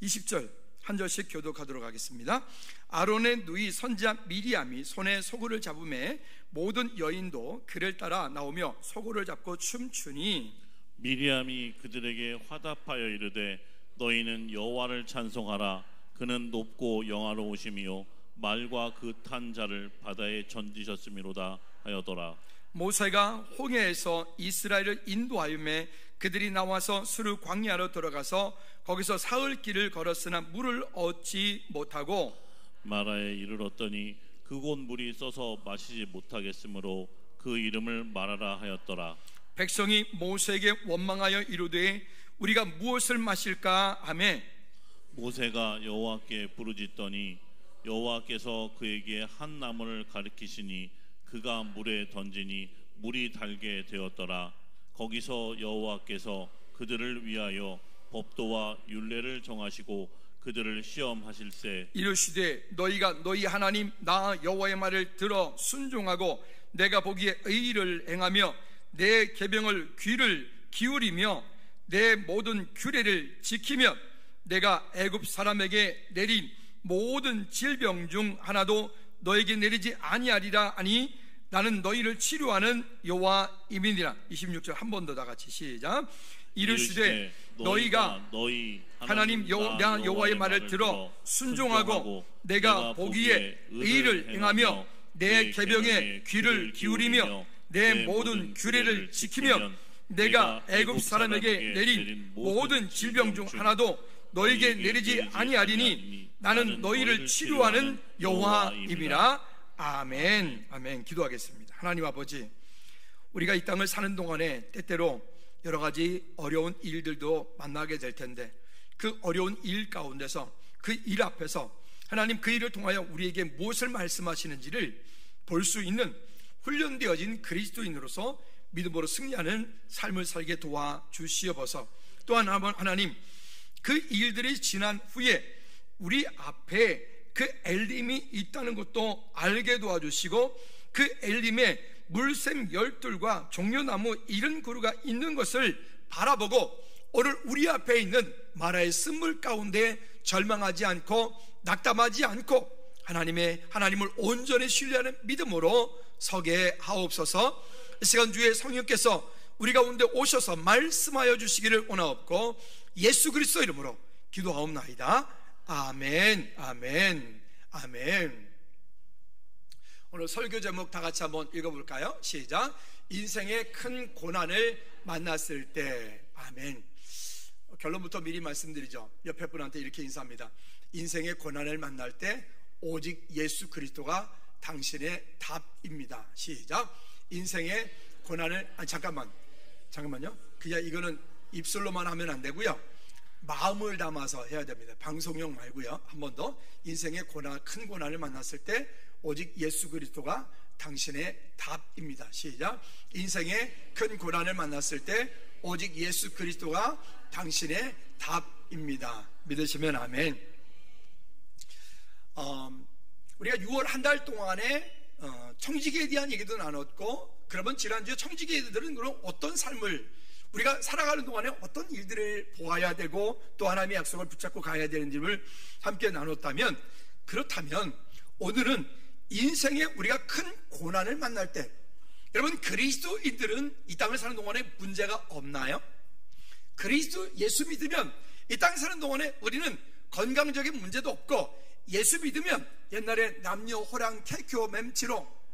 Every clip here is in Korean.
20절 한 절씩 교독하도록 하겠습니다. 아론의 누이 선지자 미리암이 손에 소굴을 잡음에 모든 여인도 그를 따라 나오며 소굴을 잡고 춤추니 미리암이 그들에게 화답하여 이르되 너희는 여호와를 찬송하라. 그는 높고 영화로우시며 말과 그 탄 자를 바다에 던지셨음이로다 하여더라. 모세가 홍해에서 이스라엘을 인도하였음에 그들이 나와서 수르 광야로 들어가서 거기서 사흘 길을 걸었으나 물을 얻지 못하고 마라에 이르렀더니 그곳 물이 써서 마시지 못하겠으므로 그 이름을 마라라 하였더라. 백성이 모세에게 원망하여 이르되 우리가 무엇을 마실까 하매 모세가 여호와께 부르짖더니 여호와께서 그에게 한 나무를 가리키시니 그가 물에 던지니 물이 달게 되었더라. 거기서 여호와께서 그들을 위하여 법도와 율례를 정하시고 그들을 시험하실세 이르시되 너희가 너희 하나님 나 여호와의 말을 들어 순종하고 내가 보기에 의를 행하며 내 계명을 귀를 기울이며 내 모든 규례를 지키면 내가 애굽 사람에게 내린 모든 질병 중 하나도 너에게 내리지 아니하리라 하니 나는 너희를 치료하는 여호와임이니라. 26절 한 번 더 다 같이 시작. 이르시되 너희가 너희 하나님 나 여호와의 말을 들어 순종하고 내가 보기에 의를 행하며 내 계명에 귀를 기울이며 내 모든 규례를 지키면 내가 애굽 사람에게 내린 모든 질병 중 하나도 너에게 내리지 아니하리니 나는 너희를 치료하는 여호와임이라. 아멘. 아멘. 기도하겠습니다. 하나님 아버지, 우리가 이 땅을 사는 동안에 때때로 여러 가지 어려운 일들도 만나게 될 텐데 그 어려운 일 가운데서 그 일 앞에서 하나님 그 일을 통하여 우리에게 무엇을 말씀하시는지를 볼 수 있는 훈련되어진 그리스도인으로서 믿음으로 승리하는 삶을 살게 도와주시옵소서. 또한 하나님 그 일들이 지난 후에 우리 앞에 그 엘림이 있다는 것도 알게 도와주시고 그 엘림에 물샘 열둘과 종려나무 70그루가 있는 것을 바라보고 오늘 우리 앞에 있는 마라의 쓴물 가운데 절망하지 않고 낙담하지 않고 하나님을 온전히 신뢰하는 믿음으로 서게 하옵소서. 이 시간 주의 성령께서 우리 가운데 오셔서 말씀하여 주시기를 원하옵고 예수 그리스도 이름으로 기도하옵나이다. 아멘. 아멘. 아멘. 오늘 설교 제목 다 같이 한번 읽어볼까요? 시작. 인생의 큰 고난을 만났을 때. 아멘. 결론부터 미리 말씀드리죠. 옆에 분한테 이렇게 인사합니다. 인생의 고난을 만날 때 오직 예수 그리스도가 당신의 답입니다. 시작. 인생의 고난을 잠깐만요. 그냥 이거는 입술로만 하면 안 되고요, 마음을 담아서 해야 됩니다. 방송용 말고요. 한 번 더. 인생의 큰 고난을 만났을 때 오직 예수 그리스도가 당신의 답입니다. 시작. 인생의 큰 고난을 만났을 때 오직 예수 그리스도가 당신의 답입니다. 믿으시면 아멘. 우리가 6월 한 달 동안에 청지기에 대한 얘기도 나눴고, 그러면 지난주에 청지기들은 그럼 어떤 삶을 우리가 살아가는 동안에 어떤 일들을 보아야 되고 또 하나님의 약속을 붙잡고 가야 되는지를 함께 나눴다면, 그렇다면 오늘은 인생에 우리가 큰 고난을 만날 때, 여러분 그리스도인들은 이 땅을 사는 동안에 문제가 없나요? 그리스도 예수 믿으면 이 땅을 사는 동안에 우리는 건강적인 문제도 없고, 예수 믿으면 옛날에 남녀 호랑 개교 맴치로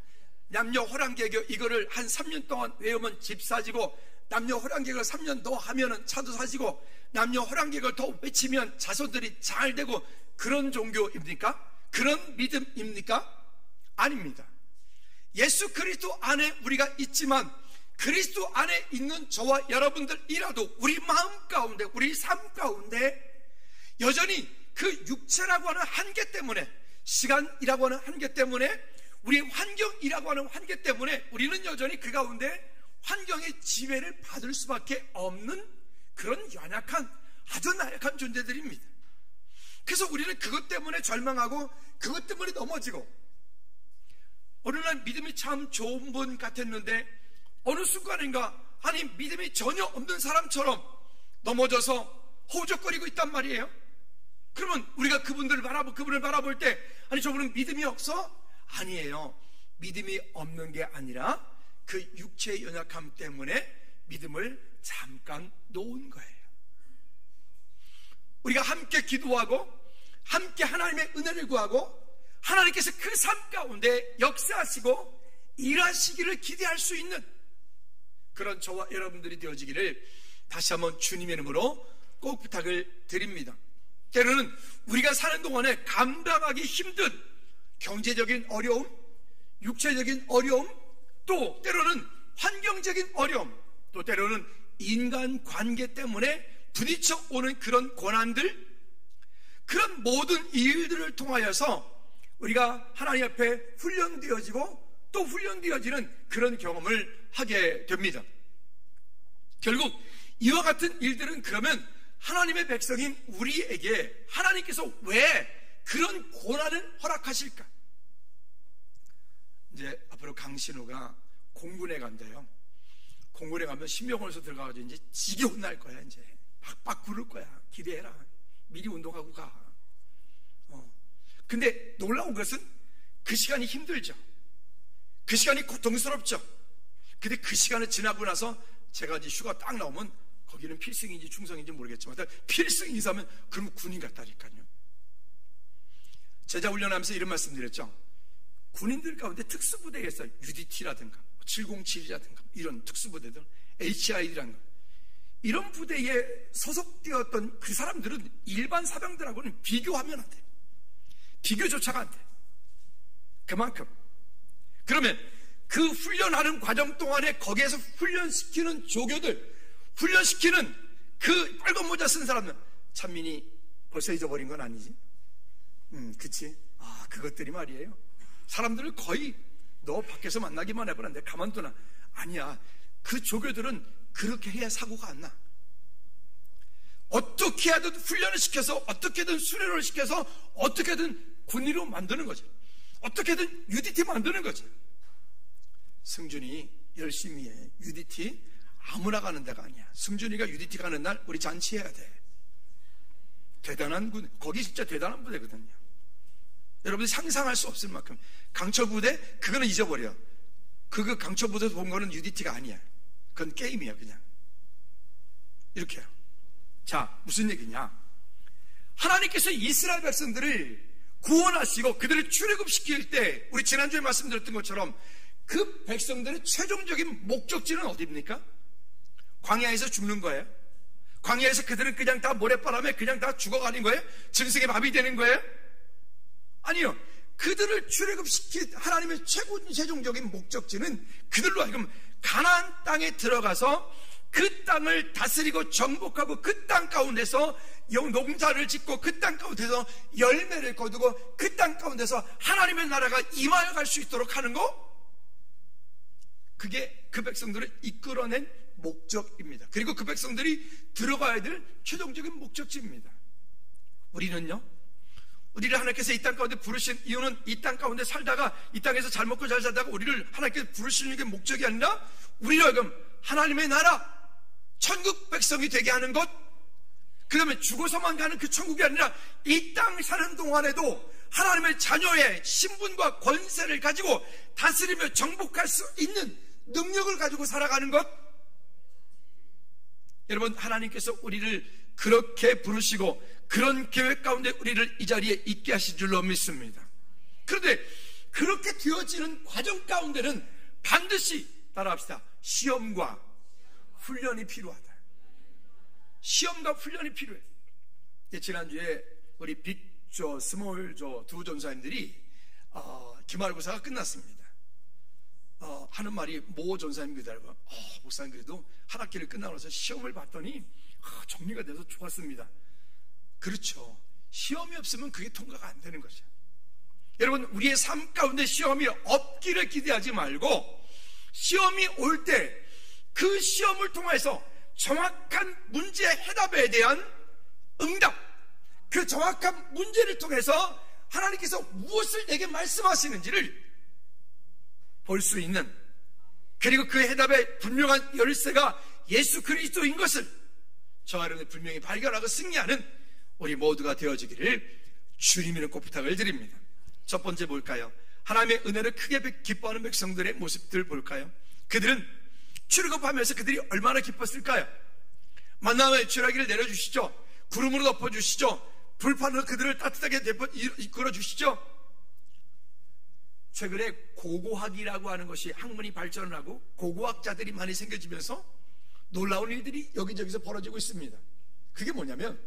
남녀 호랑 개교 이거를 한 3년 동안 외우면 집 사지고, 남녀 호랑개걸 3년 더 하면은 차도 사지고, 남녀 호랑개걸 더 외치면 자손들이 잘 되고, 그런 종교입니까? 그런 믿음입니까? 아닙니다. 예수 그리스도 안에 우리가 있지만 그리스도 안에 있는 저와 여러분들이라도 우리 마음 가운데, 우리 삶 가운데 여전히 그 육체라고 하는 한계 때문에, 시간이라고 하는 한계 때문에, 우리 환경이라고 하는 한계 때문에 우리는 여전히 그 가운데 환경의 지배를 받을 수밖에 없는 그런 연약한, 아주 나약한 존재들입니다. 그래서 우리는 그것 때문에 절망하고 그것 때문에 넘어지고, 어느 날 믿음이 참 좋은 분 같았는데 어느 순간인가 아니 믿음이 전혀 없는 사람처럼 넘어져서 허우적거리고 있단 말이에요. 그러면 우리가 그분을 바라볼 때 아니 저분은 믿음이 없어? 아니에요. 믿음이 없는 게 아니라 그 육체의 연약함 때문에 믿음을 잠깐 놓은 거예요. 우리가 함께 기도하고 함께 하나님의 은혜를 구하고 하나님께서 그 삶 가운데 역사하시고 일하시기를 기대할 수 있는 그런 저와 여러분들이 되어지기를 다시 한번 주님의 이름으로 꼭 부탁을 드립니다. 때로는 우리가 사는 동안에 감당하기 힘든 경제적인 어려움, 육체적인 어려움, 또 때로는 환경적인 어려움, 또 때로는 인간관계 때문에 부딪혀 오는 그런 고난들, 그런 모든 일들을 통하여서 우리가 하나님 앞에 훈련되어지고 또 훈련되어지는 그런 경험을 하게 됩니다. 결국 이와 같은 일들은 그러면 하나님의 백성인 우리에게 하나님께서 왜 그런 고난을 허락하실까? 이제 앞으로 강신우가 공군에 간대요. 공군에 가면 신병원에서 들어가가지고 이제 지게 혼날 거야. 이제 박박 구를 거야. 기대해라. 미리 운동하고 가. 근데 놀라운 것은 그 시간이 힘들죠. 그 시간이 고통스럽죠. 근데 그 시간을 지나고 나서 제가 이제 휴가 딱 나오면 거기는 필승인지 충성인지 모르겠지만 필승 인사면 그럼 군인 같다니까요. 제자 훈련하면서 이런 말씀 드렸죠. 군인들 가운데 특수부대에 있어요. UDT라든가 707이라든가 이런 특수부대들, HID라든가 이런 부대에 소속되었던 그 사람들은 일반 사병들하고는 비교하면 안 돼. 비교조차가 안 돼. 그만큼. 그러면 그 훈련하는 과정 동안에 거기에서 훈련시키는 조교들, 훈련시키는 그 빨간 모자 쓴 사람들, 찬민이 벌써 잊어버린 건 아니지? 그치? 그것들이 말이에요. 사람들을 거의 너 밖에서 만나기만 해보는데 가만두나. 아니야. 그 조교들은 그렇게 해야 사고가 안 나. 어떻게 하든 훈련을 시켜서 어떻게든 수련을 시켜서 어떻게든 군인으로 만드는 거죠. 어떻게든 UDT 만드는 거죠. 승준이 열심히 해. UDT 아무나 가는 데가 아니야. 승준이가 UDT 가는 날 우리 잔치해야 돼. 대단한 군, 거기 진짜 대단한 부대거든요. 여러분들 상상할 수 없을 만큼. 강철 부대 그거는 잊어버려. 그거 강철 부대에서 본 거는 UDT가 아니야. 그건 게임이야 그냥. 이렇게요. 자, 무슨 얘기냐? 하나님께서 이스라엘 백성들을 구원하시고 그들을 출애굽시킬 때 우리 지난주에 말씀드렸던 것처럼 그 백성들의 최종적인 목적지는 어디입니까? 광야에서 죽는 거예요? 광야에서 그들은 그냥 다 모래바람에 그냥 다 죽어가는 거예요? 증승의 마비 되는 거예요? 아니요. 그들을 출애굽시킨 하나님의 최종적인 목적지는 그들로 하여금 가나안 땅에 들어가서 그 땅을 다스리고 정복하고 그 땅 가운데서 농사를 짓고 그 땅 가운데서 열매를 거두고 그 땅 가운데서 하나님의 나라가 임하여 갈 수 있도록 하는 거, 그게 그 백성들을 이끌어낸 목적입니다. 그리고 그 백성들이 들어가야 될 최종적인 목적지입니다. 우리는요, 우리를 하나님께서 이 땅 가운데 부르신 이유는 이 땅 가운데 살다가 이 땅에서 잘 먹고 잘 살다가 우리를 하나님께서 부르시는 게 목적이 아니라 우리를 하여금 하나님의 나라 천국 백성이 되게 하는 것, 그 다음에 죽어서만 가는 그 천국이 아니라 이 땅 사는 동안에도 하나님의 자녀의 신분과 권세를 가지고 다스리며 정복할 수 있는 능력을 가지고 살아가는 것. 여러분, 하나님께서 우리를 그렇게 부르시고 그런 계획 가운데 우리를 이 자리에 있게 하실 줄로 믿습니다. 그런데 그렇게 되어지는 과정 가운데는 반드시 따라합시다. 시험과 훈련이 필요하다. 시험과 훈련이 필요해. 지난주에 우리 빅조, 스몰조 두 전사님들이 기말고사가 끝났습니다. 하는 말이 모 전사님들하고 목사님 그래도 한 학기를 끝나고 나서 시험을 봤더니 정리가 돼서 좋았습니다. 그렇죠. 시험이 없으면 그게 통과가 안 되는 거죠. 여러분, 우리의 삶 가운데 시험이 없기를 기대하지 말고 시험이 올 때 그 시험을 통해서 정확한 문제 해답에 대한 응답, 그 정확한 문제를 통해서 하나님께서 무엇을 내게 말씀하시는지를 볼 수 있는, 그리고 그 해답의 분명한 열쇠가 예수 그리스도인 것을 저와 여러분이 분명히 발견하고 승리하는 우리 모두가 되어지기를 주님이는 꼭 부탁을 드립니다. 첫 번째 볼까요? 하나님의 은혜를 크게 기뻐하는 백성들의 모습들 볼까요? 그들은 출애굽하면서 그들이 얼마나 기뻤을까요? 만나의 출애굽을 내려주시죠. 구름으로 덮어주시죠. 불판으로 그들을 따뜻하게 이끌어주시죠. 최근에 고고학이라고 하는 것이 학문이 발전을 하고 고고학자들이 많이 생겨지면서 놀라운 일들이 여기저기서 벌어지고 있습니다. 그게 뭐냐면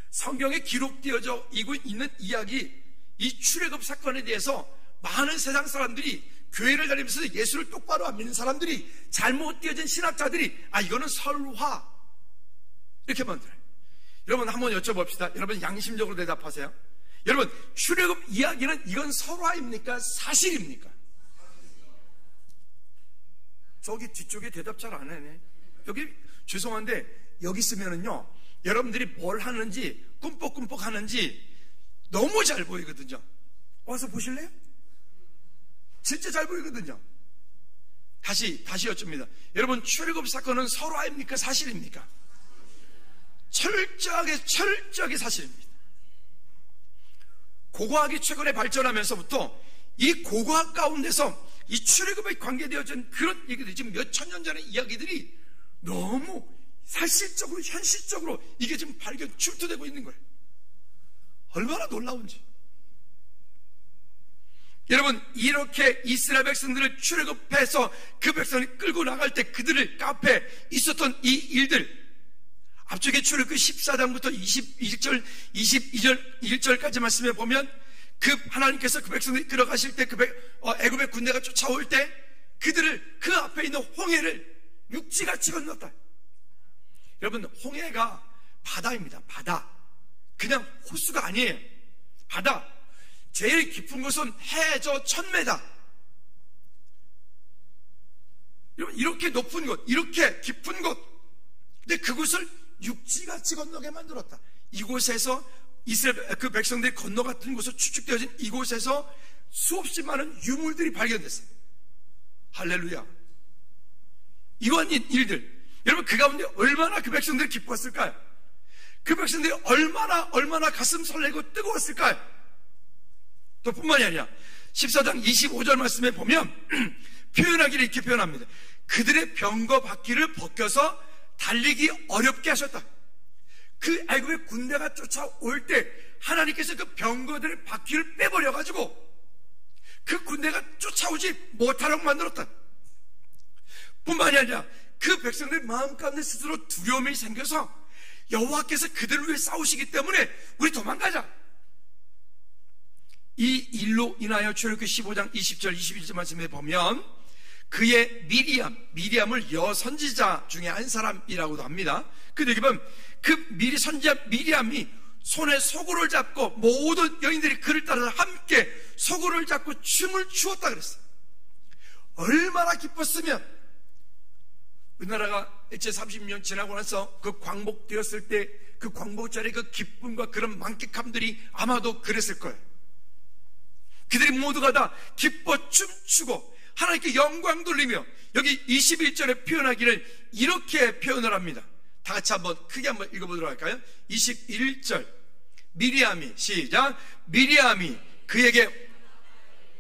성경에 기록되어져 있는 이야기, 이 출애굽 사건에 대해서 많은 세상 사람들이, 교회를 다니면서 예수를 똑바로 안 믿는 사람들이, 잘못되어진 신학자들이 이거는 설화 이렇게 만들어요. 여러분 한번 여쭤봅시다. 여러분 양심적으로 대답하세요. 여러분 출애굽 이야기는 이건 설화입니까? 사실입니까? 저기 뒤쪽에 대답 잘 안 하네. 여기 죄송한데 여기 있으면은요 여러분들이 뭘 하는지 꿈뻑꿈뻑 하는지 너무 잘 보이거든요. 와서 보실래요? 진짜 잘 보이거든요. 다시 여쭙니다. 여러분 출애굽 사건은 설화입니까? 사실입니까? 철저하게 사실입니다. 고고학이 최근에 발전하면서부터 이 고고학 가운데서 이 출애굽에 관계되어진 그런 얘기들이 지금 몇 천 년 전의 이야기들이 너무 사실적으로 현실적으로 이게 지금 출토되고 있는 거예요. 얼마나 놀라운지. 여러분 이렇게 이스라엘 백성들을 출애굽해서 그 백성을 끌고 나갈 때 그들을 앞에 있었던 이 일들, 앞쪽에 출애굽 14장부터 21절 22절 1절까지 말씀해 보면 그 하나님께서 그 백성들이 들어가실 때 애굽의 군대가 쫓아올 때 그들을 그 앞에 있는 홍해를 육지같이 건넜다. 여러분 홍해가 바다입니다. 바다. 그냥 호수가 아니에요. 바다. 제일 깊은 곳은 해저 1000m. 여러분 이렇게 높은 곳, 이렇게 깊은 곳. 근데 그곳을 육지같이 건너게 만들었다. 이곳에서 이스라엘 그 백성들이 건너갔던 곳으로 추측되어진 이곳에서 수없이 많은 유물들이 발견됐어요. 할렐루야. 이러한 일들, 여러분 그 가운데 얼마나 그 백성들이 기뻤을까요? 그 백성들이 얼마나 가슴 설레고 뜨거웠을까요? 또 뿐만이 아니라 14장 25절 말씀에 보면 표현하기를 이렇게 표현합니다. 그들의 병거 바퀴를 벗겨서 달리기 어렵게 하셨다. 그 애굽의 군대가 쫓아올 때 하나님께서 그 병거들의 바퀴를 빼버려가지고 그 군대가 쫓아오지 못하라고 만들었다. 뿐만이 아니라 그 백성들 마음 가운데 스스로 두려움이 생겨서 여호와께서 그들을 위해 싸우시기 때문에 우리 도망가자. 이 일로 인하여 출애굽기 15장 20절 21절 말씀에 보면 그의 미리암을 여선지자 중에 한 사람이라고도 합니다. 근데 여기 보면 그 선지자 미리암이 손에 소구를 잡고 모든 여인들이 그를 따라 함께 소구를 잡고 춤을 추었다 그랬어요. 얼마나 기뻤으면 우리나라가 일제 30년 지나고 나서 그 광복되었을 때 그 광복절의 그 기쁨과 그런 만끽함들이 아마도 그랬을 거예요. 그들이 모두가 다 기뻐 춤추고 하나님께 영광 돌리며 여기 21절에 표현하기를 이렇게 표현을 합니다. 다 같이 크게 한번 읽어보도록 할까요? 21절 미리암이 시작. 미리암이 그에게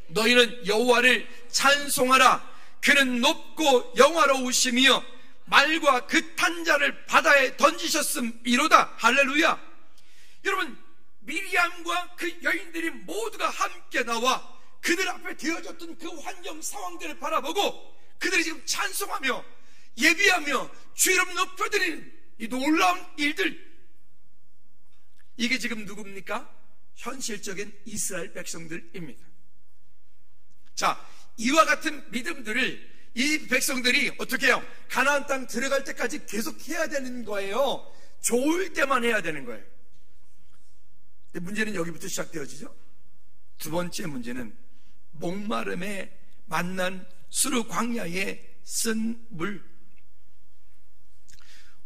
너희는 여호와를 찬송하라. 그는 높고 영화로우시며 말과 그 탄자를 바다에 던지셨음이로다. 할렐루야. 여러분 미리암과 그 여인들이 모두가 함께 나와 그들 앞에 되어졌던 그 환경 상황들을 바라보고 그들이 지금 찬송하며 예비하며 주 이름 높여드리는 이 놀라운 일들, 이게 지금 누굽니까? 현실적인 이스라엘 백성들입니다. 자, 이와 같은 믿음들을 이 백성들이 어떻게 해요? 가나안 땅 들어갈 때까지 계속 해야 되는 거예요. 좋을 때만 해야 되는 거예요. 근데 문제는 여기부터 시작되어지죠. 두 번째 문제는 목마름에 만난 수르 광야에 쓴 물.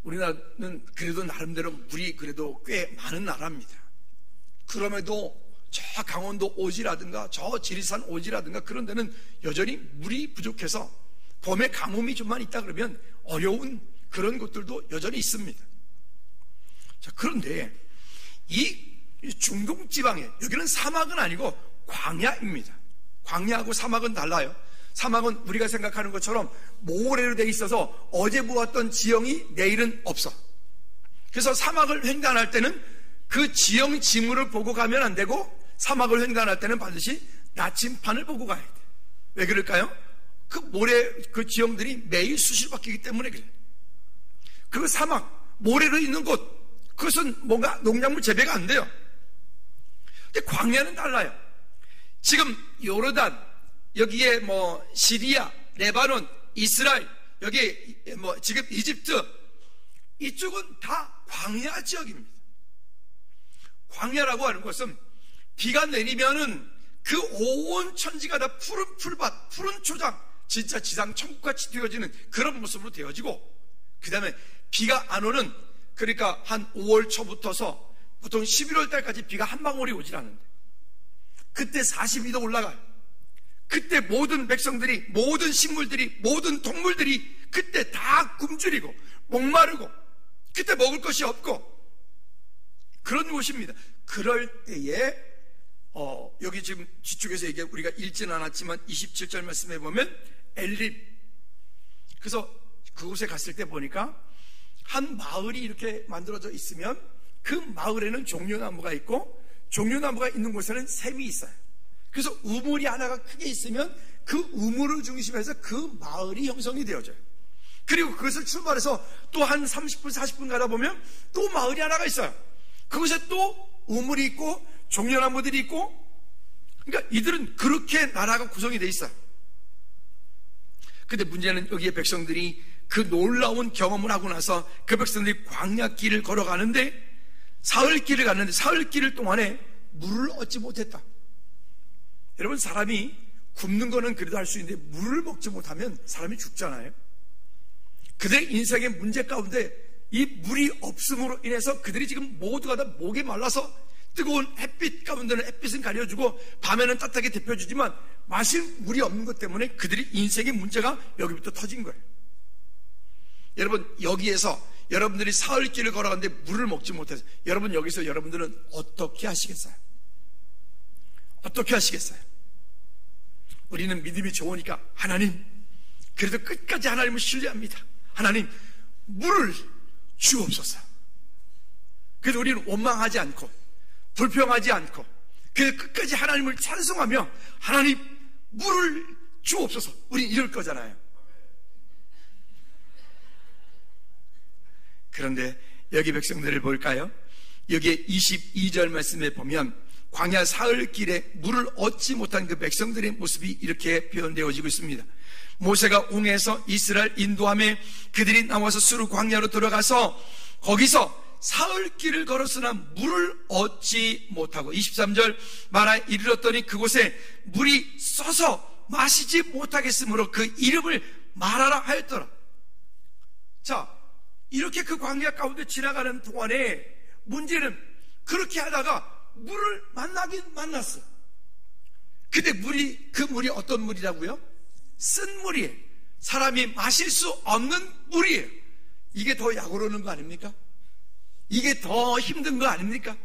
우리나라는 그래도 나름대로 물이 그래도 꽤 많은 나라입니다. 그럼에도 저 강원도 오지라든가 저 지리산 오지라든가 그런 데는 여전히 물이 부족해서 봄에 가뭄이 좀만 있다 그러면 어려운 그런 곳들도 여전히 있습니다. 자, 그런데 이 중동 지방에, 여기는 사막은 아니고 광야입니다. 광야하고 사막은 달라요. 사막은 우리가 생각하는 것처럼 모래로 돼 있어서 어제 보았던 지형이 내일은 없어. 그래서 사막을 횡단할 때는 그 지형 지물을 보고 가면 안 되고, 사막을 횡단할 때는 반드시 나침판을 보고 가야 돼. 왜 그럴까요? 그 모래, 그 지형들이 매일 수시로 바뀌기 때문에 그래. 그 사막, 모래로 있는 곳, 그것은 뭔가 농작물 재배가 안 돼요. 근데 광야는 달라요. 지금 요르단, 여기에 뭐 시리아, 레바논, 이스라엘, 여기 뭐 지금 이집트, 이쪽은 다 광야 지역입니다. 광야라고 하는 것은 비가 내리면은 그 온 천지가 다 푸른 풀밭, 푸른 초장, 진짜 지상 천국같이 되어지는 그런 모습으로 되어지고, 그 다음에 비가 안 오는, 그러니까 한 5월 초부터서 보통 11월 달까지 비가 한 방울이 오질 않는데, 그때 42도 올라가요. 그때 모든 백성들이, 모든 식물들이, 모든 동물들이 그때 다 굶주리고 목마르고 그때 먹을 것이 없고 그런 곳입니다. 그럴 때에 여기 지금 뒤쪽에서 얘기해, 우리가 읽지는 않았지만 27절 말씀해 보면 엘립, 그래서 그곳에 갔을 때 보니까 한 마을이 이렇게 만들어져 있으면 그 마을에는 종려나무가 있고, 종려나무가 있는 곳에는 샘이 있어요. 그래서 우물이 하나가 크게 있으면 그 우물을 중심해서 그 마을이 형성이 되어져요. 그리고 그것을 출발해서 또 한 30분 40분 가다 보면 또 마을이 하나가 있어요. 그곳에 또 우물이 있고 종려나무들이 있고, 그러니까 이들은 그렇게 나라가 구성이 돼 있어요. 근데 문제는 여기에 백성들이 그 놀라운 경험을 하고 나서 그 백성들이 광야길을 걸어가는데, 사흘길을 갔는데 사흘길 동안에 물을 얻지 못했다. 여러분, 사람이 굶는 거는 그래도 할 수 있는데 물을 먹지 못하면 사람이 죽잖아요. 그들의 인생의 문제 가운데 이 물이 없음으로 인해서 그들이 지금 모두가 다 목이 말라서 뜨거운 햇빛 가운데는 햇빛은 가려주고 밤에는 따뜻하게 데펴주지만 마실 물이 없는 것 때문에 그들이 인생의 문제가 여기부터 터진 거예요. 여러분, 여기에서 여러분들이 사흘길을 걸어가는데 물을 먹지 못해서 여러분, 여기서 여러분들은 어떻게 하시겠어요? 어떻게 하시겠어요? 우리는 믿음이 좋으니까 하나님, 그래도 끝까지 하나님을 신뢰합니다. 하나님, 물을 주옵소서. 그래도 우리는 원망하지 않고 불평하지 않고 그래도 끝까지 하나님을 찬송하며 하나님, 물을 주옵소서. 우린 이럴 거잖아요. 그런데 여기 백성들을 볼까요? 여기에 22절 말씀에 보면 광야 사흘길에 물을 얻지 못한 그 백성들의 모습이 이렇게 표현되어지고 있습니다. 모세가 옹에서 이스라엘 인도함에 그들이 나와서 수르 광야로 들어가서 거기서 사흘길을 걸었으나 물을 얻지 못하고, 23절 마라에 이르렀더니 그곳에 물이 써서 마시지 못하겠으므로 그 이름을 마라라 하였더라. 자, 이렇게 그 광야 가운데 지나가는 동안에 문제는 그렇게 하다가 물을 만나긴 만났어. 근데 그 물이 어떤 물이라고요? 쓴 물이에요. 사람이 마실 수 없는 물이에요. 이게 더 약 오르는 거 아닙니까? 이게 더 힘든 거 아닙니까?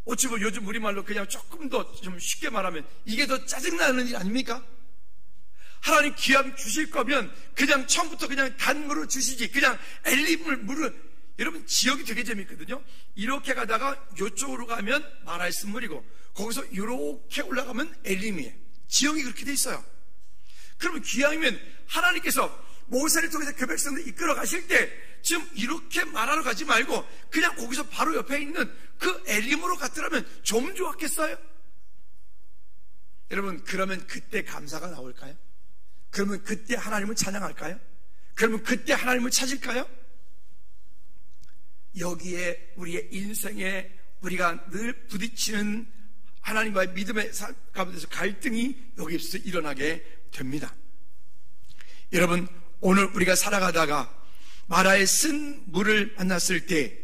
어찌 보면 요즘 우리말로 그냥 조금 더 좀 쉽게 말하면 이게 더 짜증나는 일 아닙니까? 하나님 기왕 주실 거면 그냥 처음부터 그냥 단물을 주시지, 그냥 물을. 여러분, 지역이 되게 재밌거든요. 이렇게 가다가 이쪽으로 가면 마라의 쓴물이고 거기서 이렇게 올라가면 엘림이에요. 지형이 그렇게 돼 있어요. 그러면 기왕이면 하나님께서 모세를 통해서 그 백성들 이끌어 가실 때 지금 이렇게 마라로 가지 말고 그냥 거기서 바로 옆에 있는 그 엘림으로 갔더라면 좀 좋았겠어요? 여러분, 그러면 그때 감사가 나올까요? 그러면 그때 하나님을 찬양할까요? 그러면 그때 하나님을 찾을까요? 여기에 우리의 인생에 우리가 늘 부딪히는 하나님과의 믿음의 가운데서 갈등이 여기서 일어나게 됩니다. 여러분, 오늘 우리가 살아가다가 마라의 쓴 물을 만났을 때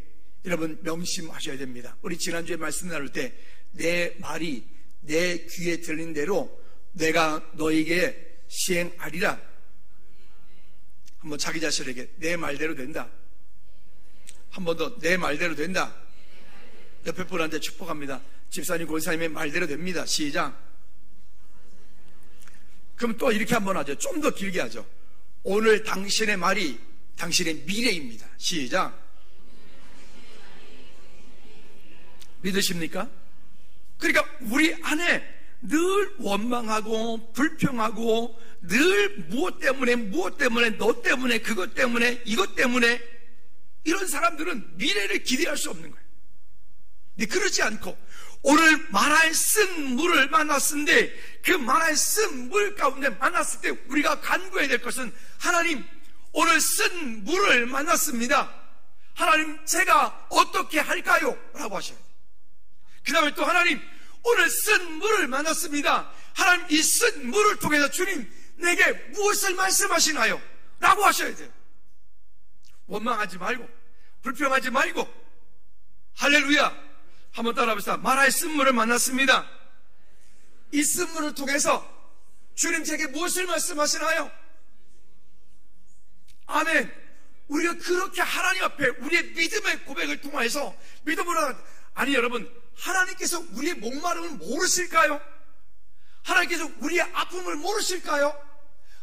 여러분 명심하셔야 됩니다. 우리 지난주에 말씀 나눌 때 내 말이 내 귀에 들린 대로 내가 너에게 시행하리라. 한번 자기 자신에게 내 말대로 된다. 한 번 더, 내 말대로 된다. 옆에 분한테 축복합니다. 집사님, 권사님의 말대로 됩니다. 시작. 그럼 또 이렇게 한번 하죠. 좀 더 길게 하죠. 오늘 당신의 말이 당신의 미래입니다. 시작. 믿으십니까? 그러니까 우리 안에 늘 원망하고 불평하고 늘 무엇 때문에 너 때문에 그것 때문에 이것 때문에 이런 사람들은 미래를 기대할 수 없는 거예요. 근데 그러지 않고 오늘 마라에 쓴 물을 만났는데 그 마라에 쓴 물 가운데 만났을 때 우리가 간구해야 될 것은 하나님, 오늘 쓴 물을 만났습니다. 하나님, 제가 어떻게 할까요? 라고 하셔야 돼요. 그 다음에 또 하나님, 오늘 쓴 물을 만났습니다. 하나님, 이 쓴 물을 통해서 주님 내게 무엇을 말씀하시나요? 라고 하셔야 돼요. 원망하지 말고 불평하지 말고. 할렐루야. 한번 따라합시다. 마라의 쓴물을 만났습니다. 이 쓴물을 통해서 주님 제게 무엇을 말씀하시나요? 아멘. 우리가 그렇게 하나님 앞에 우리의 믿음의 고백을 통해서 믿음으로, 아니 여러분, 하나님께서 우리의 목마름을 모르실까요? 하나님께서 우리의 아픔을 모르실까요?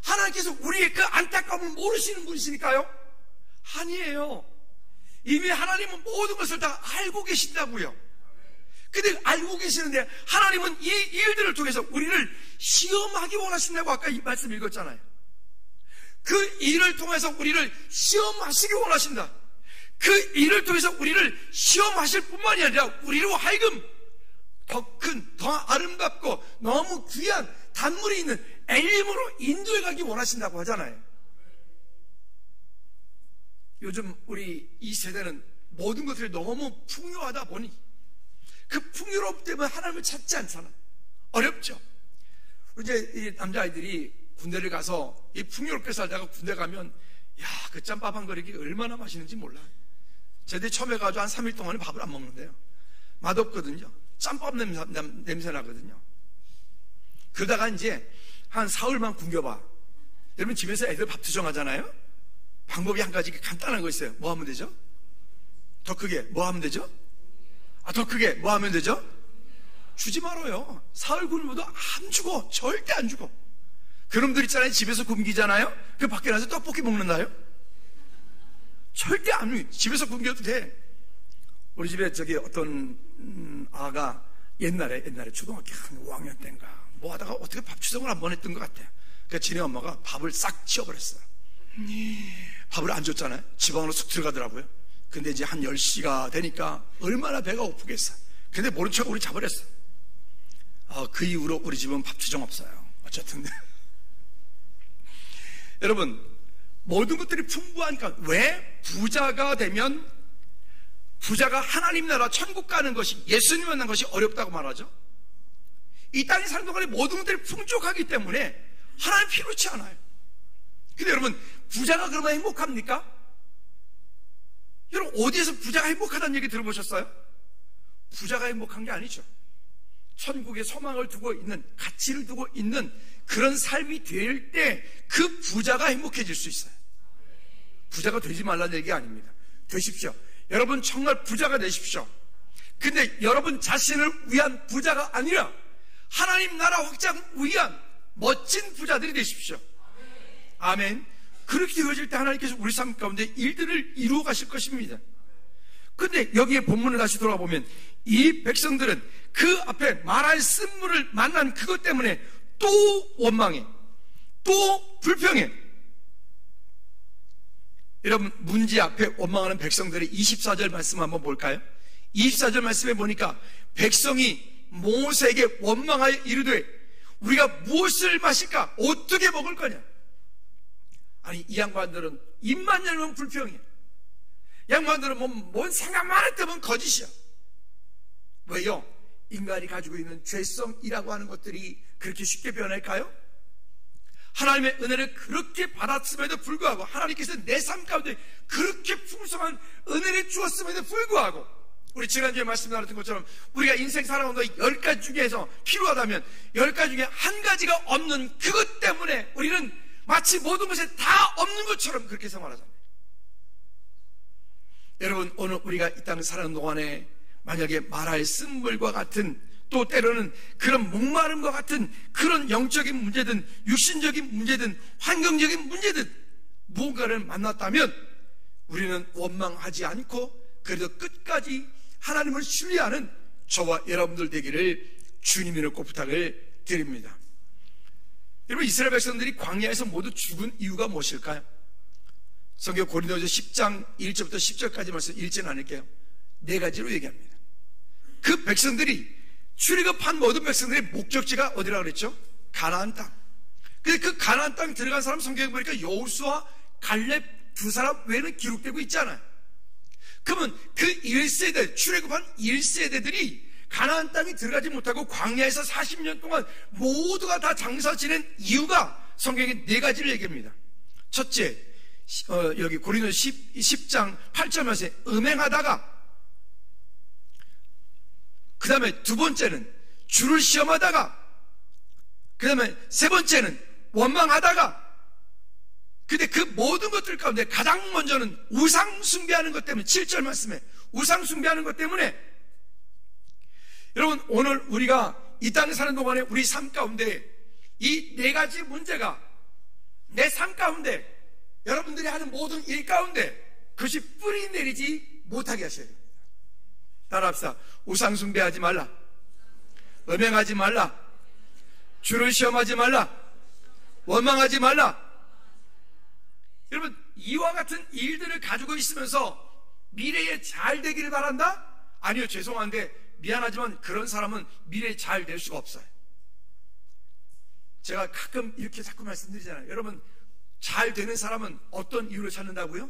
하나님께서 우리의 그 안타까움을 모르시는 분이시니까요? 아니에요. 이미 하나님은 모든 것을 다 알고 계신다고요. 근데 알고 계시는데 하나님은 이 일들을 통해서 우리를 시험하기 원하신다고 아까 이 말씀 읽었잖아요. 그 일을 통해서 우리를 시험하시기 원하신다. 그 일을 통해서 우리를 시험하실 뿐만이 아니라 우리로 하여금 더 큰, 더 아름답고 너무 귀한 단물이 있는 엘림으로 인도해 가기 원하신다고 하잖아요. 요즘 우리 이 세대는 모든 것들이 너무 풍요하다 보니 그 풍요로움 때문에 하나님을 찾지 않잖아. 어렵죠. 이제 이 남자아이들이 군대를 가서 이 풍요롭게 살다가 군대 가면, 야, 그 짬밥 한 그릇이 얼마나 맛있는지 몰라. 쟤들이 처음에 가지고 한 3일 동안에 밥을 안 먹는데요. 맛없거든요. 짬밥 냄새 나거든요. 그러다가 이제 한 사흘만 굶겨봐. 여러분 집에서 애들 밥 투정하잖아요. 방법이 한 가지 간단한 거 있어요. 뭐 하면 되죠? 더 크게 뭐 하면 되죠? 더 크게 뭐 하면 되죠? 주지 말아요. 사흘 굶어도 안 주고, 절대 안 주고. 그놈들 있잖아요. 집에서 굶기잖아요. 그 밖에 나서 떡볶이 먹는다요? 절대 안 줘. 집에서 굶겨도 돼. 우리 집에 저기 어떤 아가 옛날에 초등학교 한 5학년 때인가 뭐 하다가 어떻게 밥 추석을 한 번 했던 것 같아요. 그러니까 지네 엄마가 밥을 싹 치워버렸어요. 밥을 안 줬잖아요. 지방으로 쑥 들어가더라고요. 근데 이제 한 10시가 되니까 얼마나 배가 고프겠어. 근데 모른 척 우리 잡아버렸어. 그 이후로 우리 집은 밥 추정 없어요. 어쨌든 여러분, 모든 것들이 풍부하니까 왜 부자가 되면 부자가 하나님 나라 천국 가는 것이, 예수님 만난 것이 어렵다고 말하죠? 이 땅에 사는 동안에 모든 것들이 풍족하기 때문에 하나님 필요치 않아요. 근데 여러분, 부자가 그러면 행복합니까? 여러분, 어디에서 부자가 행복하다는 얘기 들어보셨어요? 부자가 행복한 게 아니죠. 천국에 소망을 두고 있는, 가치를 두고 있는 그런 삶이 될 때 그 부자가 행복해질 수 있어요. 부자가 되지 말라는 얘기가 아닙니다. 되십시오. 여러분 정말 부자가 되십시오. 근데 여러분 자신을 위한 부자가 아니라 하나님 나라 확장을 위한 멋진 부자들이 되십시오. 아멘. 그렇게 되어질 때 하나님께서 우리 삶 가운데 일들을 이루어 가실 것입니다. 근데 여기에 본문을 다시 돌아보면 이 백성들은 그 앞에 마라의 쓴물을 만난 그것 때문에 또 원망해, 또 불평해. 여러분, 문제 앞에 원망하는 백성들의 24절 말씀 한번 볼까요? 24절 말씀에 보니까 백성이 모세에게 원망하여 이르되 우리가 무엇을 마실까? 어떻게 먹을 거냐? 아니, 이 양반들은 입만 열면 불평해. 양반들은 뭔 생각만 할 때면 거짓이야. 왜요? 인간이 가지고 있는 죄성이라고 하는 것들이 그렇게 쉽게 변할까요? 하나님의 은혜를 그렇게 받았음에도 불구하고, 하나님께서 내 삶 가운데 그렇게 풍성한 은혜를 주었음에도 불구하고, 우리 지난주에 말씀 나눴던 것처럼 우리가 인생 살아온다 10가지 중에서 필요하다면 10가지 중에 한 가지가 없는 그것 때문에 우리는 마치 모든 것이 다 없는 것처럼 그렇게 생활하잖아요. 여러분, 오늘 우리가 이 땅을 살아가는 동안에 만약에 마라의 쓴물과 같은, 또 때로는 그런 목마름과 같은 그런 영적인 문제든 육신적인 문제든 환경적인 문제든 무언가를 만났다면 우리는 원망하지 않고 그래도 끝까지 하나님을 신뢰하는 저와 여러분들 되기를 주님 이름으로 부탁을 드립니다. 여러분, 이스라엘 백성들이 광야에서 모두 죽은 이유가 무엇일까요? 성경 고린도후서 10장 1절부터 10절까지 말씀 읽지는 않을게요. 4가지로 얘기합니다. 그 백성들이, 출애굽한 모든 백성들의 목적지가 어디라고 그랬죠? 가나안 땅. 근데 그 가나안 땅 들어간 사람 성경에 보니까 여호수아, 갈렙 2사람 외에는 기록되고 있잖아요. 그러면 그 1세대, 출애굽한 1세대들이 가나안 땅에 들어가지 못하고 광야에서 40년 동안 모두가 다 장사 지낸 이유가 성경에 4가지를 얘기합니다. 첫째, 여기 고린도서 10장 8절 말씀에 음행하다가, 그 다음에 2번째는 주를 시험하다가, 그 다음에 3번째는 원망하다가. 근데 그 모든 것들 가운데 가장 먼저는 우상 숭배하는 것 때문에, 7절 말씀에 우상 숭배하는 것 때문에. 여러분, 오늘 우리가 이 땅에 사는 동안에 우리 삶 가운데 이 4가지 문제가 내 삶 가운데, 여러분들이 하는 모든 일 가운데 그것이 뿌리 내리지 못하게 하셔야 됩니다. 따라합시다. 우상 숭배하지 말라, 음행하지 말라, 주를 시험하지 말라, 원망하지 말라. 여러분, 이와 같은 일들을 가지고 있으면서 미래에 잘 되기를 바란다? 아니요, 죄송한데 미안하지만 그런 사람은 미래에 잘 될 수가 없어요. 제가 가끔 이렇게 자꾸 말씀드리잖아요. 여러분, 잘 되는 사람은 어떤 이유를 찾는다고요?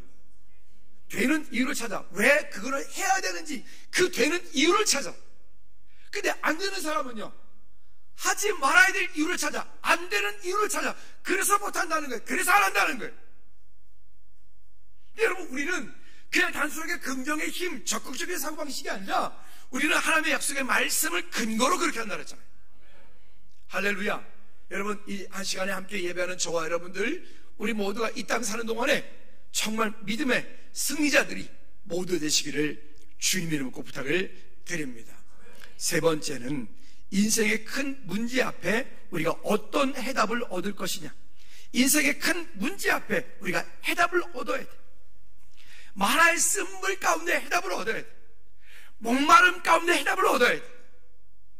되는 이유를 찾아. 왜 그거를 해야 되는지 그 되는 이유를 찾아. 근데 안 되는 사람은요, 하지 말아야 될 이유를 찾아. 안 되는 이유를 찾아. 그래서 못한다는 거예요. 그래서 안 한다는 거예요. 여러분, 우리는 그냥 단순하게 긍정의 힘, 적극적인 사고방식이 아니라 우리는 하나님의 약속의 말씀을 근거로 그렇게 한다 그랬잖아요. 할렐루야. 여러분, 이 한 시간에 함께 예배하는 저와 여러분들, 우리 모두가 이 땅 사는 동안에 정말 믿음의 승리자들이 모두 되시기를 주님 이름으로 꼭 부탁을 드립니다. 3번째는 인생의 큰 문제 앞에 우리가 어떤 해답을 얻을 것이냐. 인생의 큰 문제 앞에 우리가 해답을 얻어야 돼. 마라의 쓴물 가운데 해답을 얻어야 돼. 목마름 가운데 해답을 얻어야 돼.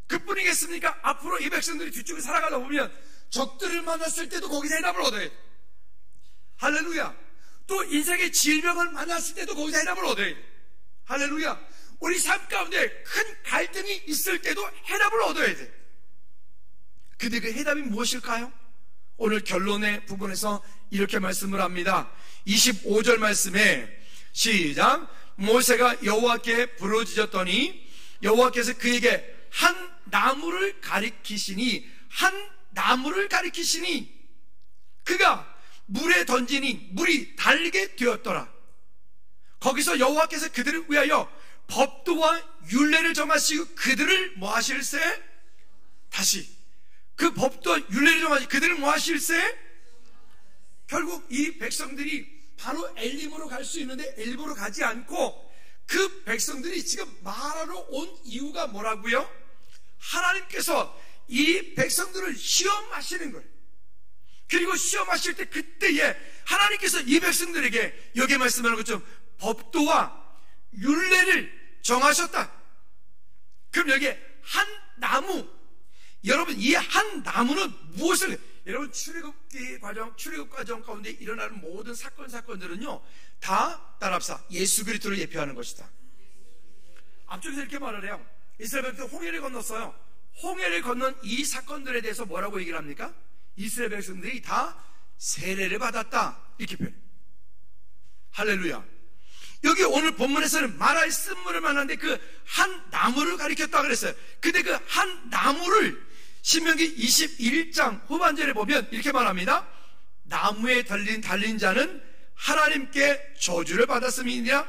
그뿐이겠습니까? 앞으로 이 백성들이 뒤쪽에 살아가다 보면 적들을 만났을 때도 거기서 해답을 얻어야 돼. 할렐루야. 또 인생의 질병을 만났을 때도 거기서 해답을 얻어야 돼. 할렐루야. 우리 삶 가운데 큰 갈등이 있을 때도 해답을 얻어야 돼. 근데 그 해답이 무엇일까요? 오늘 결론의 부분에서 이렇게 말씀을 합니다. 25절 말씀에 시작. 모세가 여호와께 부르짖었더니 여호와께서 그에게 한 나무를 가리키시니, 한 나무를 가리키시니 그가 물에 던지니 물이 달게 되었더라. 거기서 여호와께서 그들을 위하여 법도와 율례를 정하시고 그들을 뭐 하실세? 다시 그 법도와 율례를 정하시고 그들을 뭐 하실세? 결국 이 백성들이 바로 엘림으로 갈 수 있는데 엘림으로 가지 않고 그 백성들이 지금 마라로 온 이유가 뭐라고요? 하나님께서 이 백성들을 시험하시는 거예요. 그리고 시험하실 때 그때에 하나님께서 이 백성들에게 여기에 말씀하는 것처럼 법도와 율례를 정하셨다. 그럼 여기에 한 나무, 여러분 이 한 나무는 무엇을, 여러분 출애굽 과정 가운데 일어나는 모든 사건들은요 다 따라합시다. 예수 그리스도를 예표하는 것이다. 앞쪽에서 이렇게 말을 해요. 이스라엘 백성들 홍해를 건넜어요. 홍해를 건넌 이 사건들에 대해서 뭐라고 얘기를 합니까? 이스라엘 백성들이 다 세례를 받았다, 이렇게 표현해요. 할렐루야. 여기 오늘 본문에서는 마라의 쓴물을 만났는데 그 한 나무를 가리켰다 그랬어요. 근데 그 한 나무를 신명기 21장 후반절에 보면 이렇게 말합니다. 나무에 달린 자는 하나님께 저주를 받았음이냐?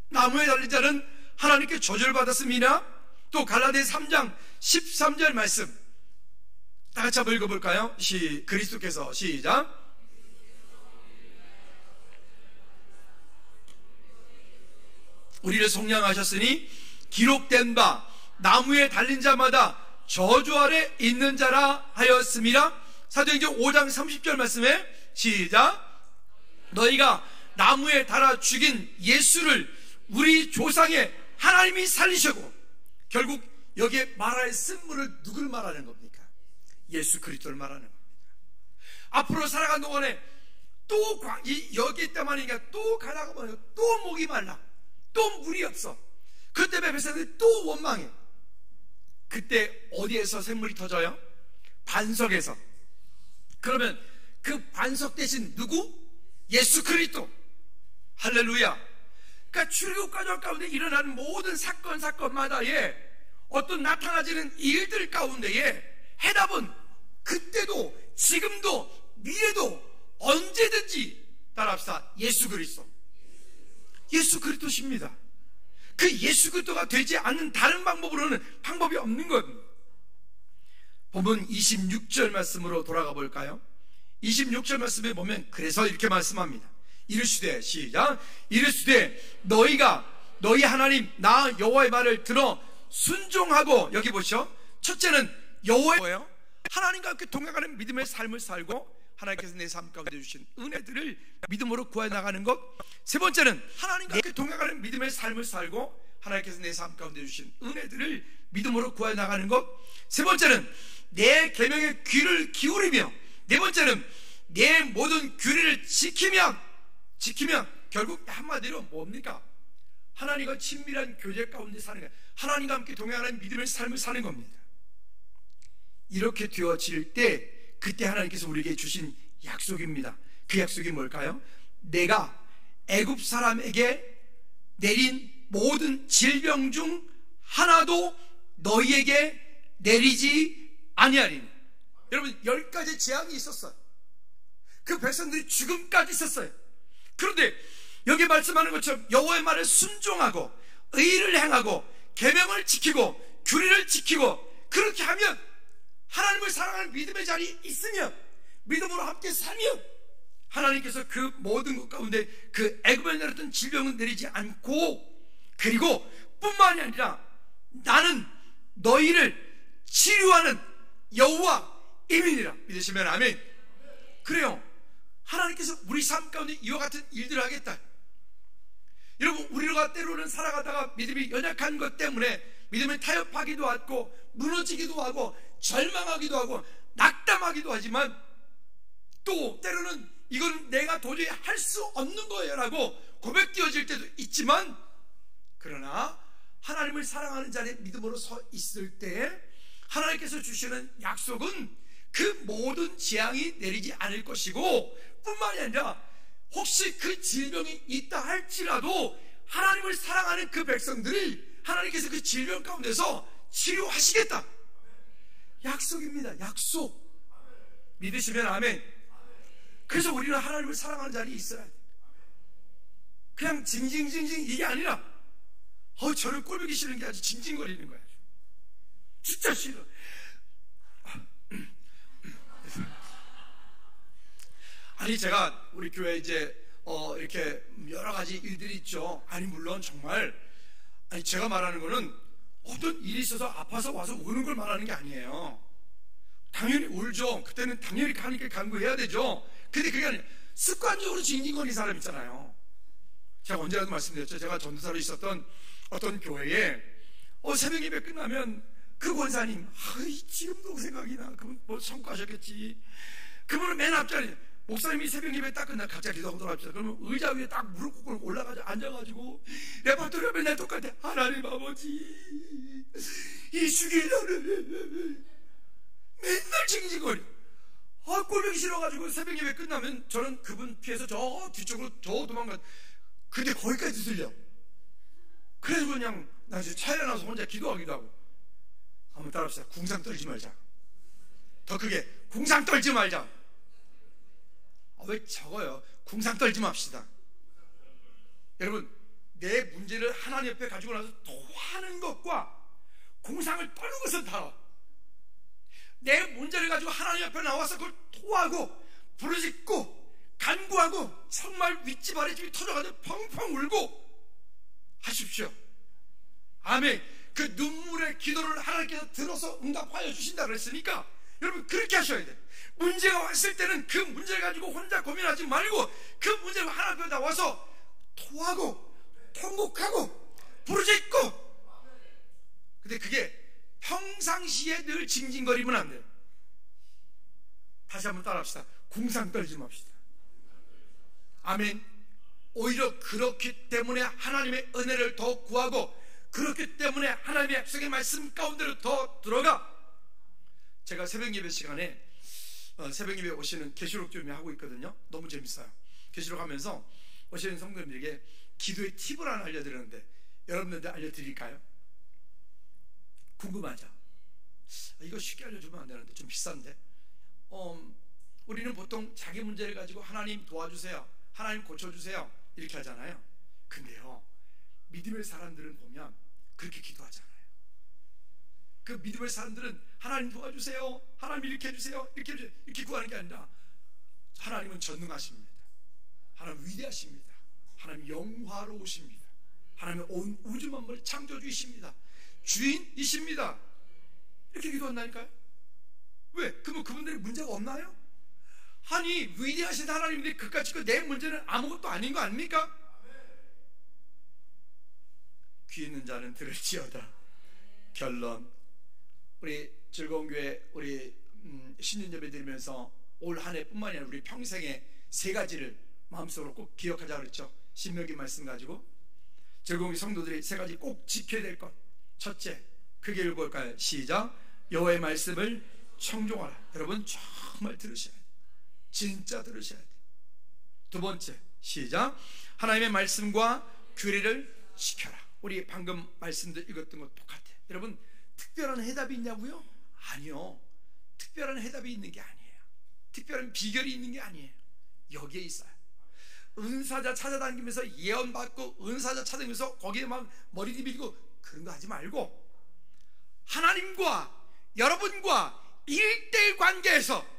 나무에 달린 자는 하나님께 저주를 받았음이냐? 또 갈라디아서 3장 13절 말씀 다 같이 한번 읽어볼까요? 그리스도께서 시작. 우리를 속량하셨으니 기록된 바 나무에 달린 자마다 저주 아래 있는 자라 하였음이라. 사도행전 5장 30절 말씀에 시작. 너희가 나무에 달아 죽인 예수를 우리 조상의 하나님이 살리시고, 결국 여기에 말할 쓴물을 누굴 말하는 겁니까? 예수 그리스도를 말하는 겁니다. 앞으로 살아간 동안에 또 여기 있다마니까 또 가다가 보면 또 목이 말라, 또 물이 없어. 그 때문에 백성들이 또 원망해. 그때 어디에서 샘물이 터져요? 반석에서. 그러면 그 반석 대신 누구? 예수 그리스도. 할렐루야. 그러니까 출애굽 과정 가운데 일어나는 모든 사건마다에 어떤 나타나지는 일들 가운데에 해답은 그때도 지금도 미래도 언제든지 따라합시다. 예수 그리스도. 예수 그리스도십니다. 그 예수 그리스도가 되지 않는 다른 방법으로는 방법이 없는 겁니다. 본문 26절 말씀으로 돌아가 볼까요? 26절 말씀에 보면 그래서 이렇게 말씀합니다. 이르시되, 시작. 이르시되 너희 하나님 나 여호와의 말을 들어 순종하고. 여기 보시죠. 첫째는 여호와의 뭐예요? 하나님과 함께 동행하는 믿음의 삶을 살고 하나님께서 내 삶 가운데 주신 은혜들을 믿음으로 구해 나가는 것. 세 번째는 하나님과 함께 동행하는 믿음의 삶을 살고 하나님께서 내 삶 가운데 주신 은혜들을 믿음으로 구해 나가는 것. 세 번째는 내 계명에 귀를 기울이며, 네 번째는 내 모든 규례를 지키면 결국 한마디로 뭡니까? 하나님과 친밀한 교제 가운데 사는 거예요. 하나님과 함께 동행하는 믿음의 삶을 사는 겁니다. 이렇게 되어질 때 그때 하나님께서 우리에게 주신 약속입니다. 그 약속이 뭘까요? 내가 애굽 사람에게 내린 모든 질병 중 하나도 너희에게 내리지 아니하리니. 여러분, 10가지 재앙이 있었어요. 그 백성들이 죽음까지 있었어요. 그런데 여기 말씀하는 것처럼 여호와의 말을 순종하고 의를 행하고 계명을 지키고 규례를 지키고, 그렇게 하면 하나님을 사랑하는 믿음의 자리에 있으면, 믿음으로 함께 살면 하나님께서 그 모든 것 가운데 그 애굽에 내렸던 질병은 내리지 않고, 그리고 뿐만이 아니라 나는 너희를 치료하는 여호와 이민이라. 믿으시면 아멘. 그래요. 하나님께서 우리 삶 가운데 이와 같은 일들을 하겠다. 여러분, 우리가 때로는 살아가다가 믿음이 연약한 것 때문에 믿음이 타협하기도 하고 무너지기도 하고 절망하기도 하고 낙담하기도 하지만, 또 때로는 이건 내가 도저히 할 수 없는 거예요 라고 고백되어질 때도 있지만, 그러나 하나님을 사랑하는 자리에 믿음으로 서 있을 때 하나님께서 주시는 약속은 그 모든 재앙이 내리지 않을 것이고, 뿐만이 아니라 혹시 그 질병이 있다 할지라도 하나님을 사랑하는 그 백성들을 하나님께서 그 질병 가운데서 치료하시겠다. 약속입니다. 약속. 믿으시면 아멘. 그래서 우리는 하나님을 사랑하는 자리에 있어야 돼. 그냥 징징징징 이게 아니라 저를 꼴보기 싫은 게 아주 징징거리는 거야. 진짜 싫어. 아니, 제가 우리 교회 이제 이렇게 여러 가지 일들이 있죠. 아니, 물론 정말 제가 말하는 거는 어떤 일이 있어서 아파서 와서 우는 걸 말하는 게 아니에요. 당연히 울죠. 그때는 당연히 하나님께 간구해야 되죠. 근데 그게 아니에요. 습관적으로 징징거리는 사람 있잖아요. 제가 언제라도 말씀드렸죠. 제가 전도사로 있었던 어떤 교회에 새벽 예배 끝나면 그 권사님, 지금도 생각이 나. 그분 뭐 성과하셨겠지. 그분은 맨 앞자리, 목사님이 새벽 예배 딱 끝나 각자 기도하고 합시다. 그러면 의자 위에 딱 무릎 꿇고 올라가서 앉아가지고 레퍼토리가 맨날 똑같아. 하나님 아버지, 이 주기도를 맨날 징징거리. 꼴보기 싫어가지고 새벽 예배 끝나면 저는 그분 피해서 저 뒤쪽으로 저 도망가. 근데 거기까지 들려. 그래서 그냥 나 이제 차에 나서 혼자 기도하기도 하고. 한번 따라합시다. 궁상 떨지 말자. 더 크게, 궁상 떨지 말자. 왜 적어요? 궁상 떨지 맙시다. 여러분, 내 문제를 하나님 옆에 가지고 나서 토하는 것과 궁상을 떠는 것은 달라. 내 문제를 가지고 하나님 옆에 나와서 그걸 토하고 부르짖고 간구하고 정말 윗집 아랫집이 터져가지고 펑펑 울고 하십시오. 아멘. 그 눈물의 기도를 하나님께서 들어서 응답하여 주신다 그랬으니까 여러분 그렇게 하셔야 돼. 문제가 왔을 때는 그 문제를 가지고 혼자 고민하지 말고 그 문제가 하나님 앞에 나와서 토하고 통곡하고 부르짖고. 근데 그게 평상시에 늘 징징거리면 안 돼요. 다시 한번 따라합시다. 궁상 떨지 맙시다. 아멘. 오히려 그렇기 때문에 하나님의 은혜를 더 구하고, 그렇기 때문에 하나님의 약속의 말씀 가운데로 더 들어가. 제가 새벽 예배 시간에 새벽 예배 오시는 계시록 좀 하고 있거든요. 너무 재밌어요. 계시록 하면서 오시는 성도님들에게 기도의 팁을 하나 알려드리는데 여러분들한테 알려드릴까요? 궁금하죠? 이거 쉽게 알려주면 안 되는데 좀 비싼데. 우리는 보통 자기 문제를 가지고 하나님 도와주세요, 하나님 고쳐주세요 이렇게 하잖아요. 근데요, 믿음의 사람들은 보면 그렇게 기도하잖아요. 그 믿음의 사람들은 하나님 도와주세요, 하나님 이렇게 해주세요, 이렇게 구하는 게 아니라 하나님은 전능하십니다. 하나님 위대하십니다. 하나님 영화로우십니다. 하나님은 온 우주 만물을 창조주이십니다. 주인이십니다. 이렇게 기도한다니까요. 왜? 그러면 그분들이 문제가 없나요? 아니, 위대하신 하나님인데 그까짓 내 문제는 아무것도 아닌 거 아닙니까? 귀 있는 자는 들을지어다. 결론, 우리 즐거운 교회 우리 신년 예배 드리면서 올 한 해뿐만이 아니라 우리 평생에 세 가지를 마음속으로 꼭 기억하자 그랬죠. 신명기 말씀 가지고 즐거운 교회 성도들이 세 가지 꼭 지켜야 될 것. 첫째, 크게 읽어볼까요? 시작. 여호와의 말씀을 청종하라. 여러분 정말 들으셔야 돼요. 진짜 들으셔야 돼요. 두 번째, 시작. 하나님의 말씀과 규례를 지켜라. 우리 방금 말씀들 읽었던 것 똑같아요. 여러분 특별한 해답이 있냐고요? 아니요. 특별한 해답이 있는 게 아니에요. 특별한 비결이 있는 게 아니에요. 여기에 있어요. 은사자 찾아다니면서 예언받고 은사자 찾아다니면서 거기에 막 머리 디비고 그런 거 하지 말고 하나님과 여러분과 1대1 관계에서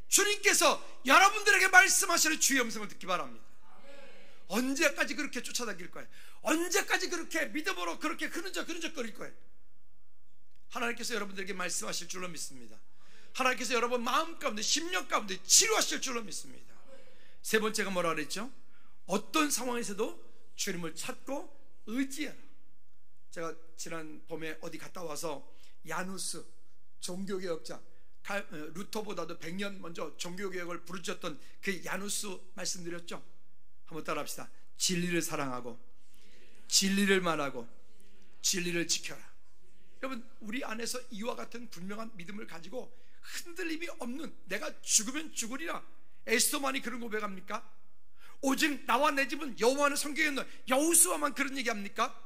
주님께서 여러분들에게 말씀하시는 주의 음성을 듣기 바랍니다. 언제까지 그렇게 쫓아다닐 거예요? 언제까지 그렇게 믿음으로 그렇게 흐느적거릴 거예요? 하나님께서 여러분들에게 말씀하실 줄로 믿습니다. 하나님께서 여러분 마음 가운데 심령 가운데 치료하실 줄로 믿습니다. 세 번째가 뭐라 그랬죠? 어떤 상황에서도 주님을 찾고 의지하라. 제가 지난 봄에 어디 갔다 와서 야누스 종교개혁자, 루터보다도 100년 먼저 종교개혁을 부르짖었던 그 야누스 말씀드렸죠. 한번 따라합시다. 진리를 사랑하고 진리를 말하고 진리를 지켜라. 여러분 우리 안에서 이와 같은 분명한 믿음을 가지고 흔들림이 없는, 내가 죽으면 죽으리라, 에스더만이 그런 고백합니까? 오직 나와 내 집은 여호와는 성경에 있는 여호수아만 그런 얘기합니까?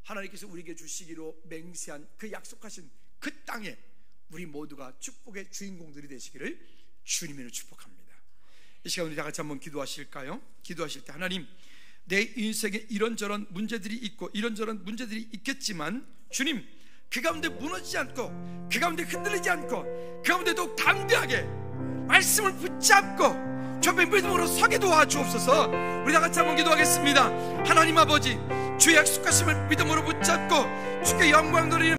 하나님께서 우리에게 주시기로 맹세한 그 약속하신 그 땅에 우리 모두가 축복의 주인공들이 되시기를 주님으로 축복합니다. 이 시간 우리 다 같이 한번 기도하실까요? 기도하실 때, 하나님, 내 인생에 이런저런 문제들이 있고 이런저런 문제들이 있겠지만 주님, 그 가운데 무너지지 않고 그 가운데 흔들리지 않고 그 가운데 더욱 담대하게 말씀을 붙잡고 저의 믿음으로 서게 도와주옵소서. 우리 다 같이 한번 기도하겠습니다. 하나님 아버지, 주의 약속하심을 믿음으로 붙잡고 주께 영광 돌리는